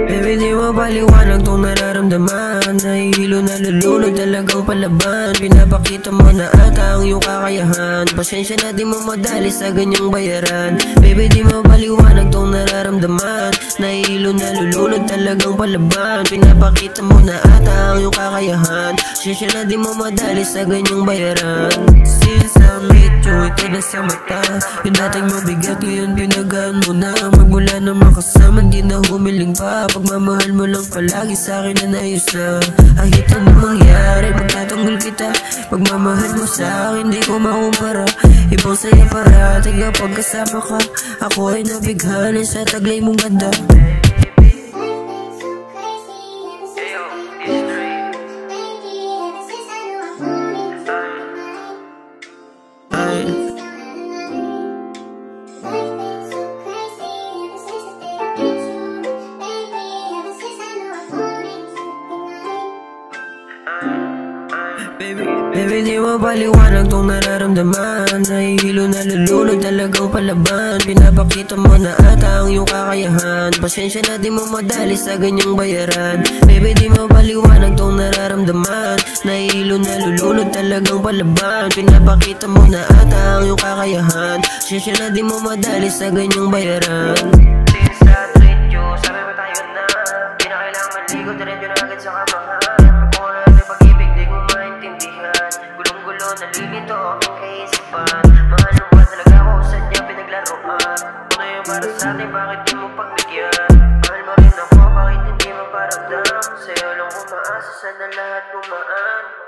Baby, di mo paliwanag tong nararamdaman. Nahihilo na lulunod, talagang palaban. Pinapakita mo na ata ang iyong kakayahan. Pasensya na di mo madali sa ganyang bayaran. Baby, di mo paliwanag tong nararamdaman. Nahihilo na lulunod, talagang palaban. Pinapakita mo na ata ang iyong kakayahan. Pasensya na di mo madali sa ganyang bayaran. Since I met you, ito na sa mata. Yung dating mabigat, ngayon pinagaan mo na. Magmula na makasama, di na humiling pa. Pagmamahal mo lang palagi sa'kin na naayos na. Kahit anong mangyari, magtatanggol kita. Pagmamahal mo sa'kin, di ko makumpara. Ibang saya parati kapag kasama ka. Ako ay nabighanan sa taglay mong ganda. Baby, di mo paliwanag tong nararamdaman. Nahihilo na lulunod, talagang palaban. Pinapakita mo na ata ang iyong kakayahan. Pasensya na di mo madali sa ganyang bayaran. Baby, di mo paliwanag tong nararamdaman. Nahihilo na lulunod, talagang palaban. Pinapakita mo na ata ang iyong kakayahan. Pasensya na di mo madali sa ganyang bayaran. Since I treat you, sabi mo tayo na. Di na kailangan maligo, diretso na agad sa kamahan. Nalimito aking kaisipan. Mahal mo ba talaga ako? Sadya pinaglaruan. Kung na yung para sa atin, bakit di mo pagbigyan? Mahal mo rin ako, bakit hindi mo paramdam? Sa'yo lang umaasa, sana lahat gumaan.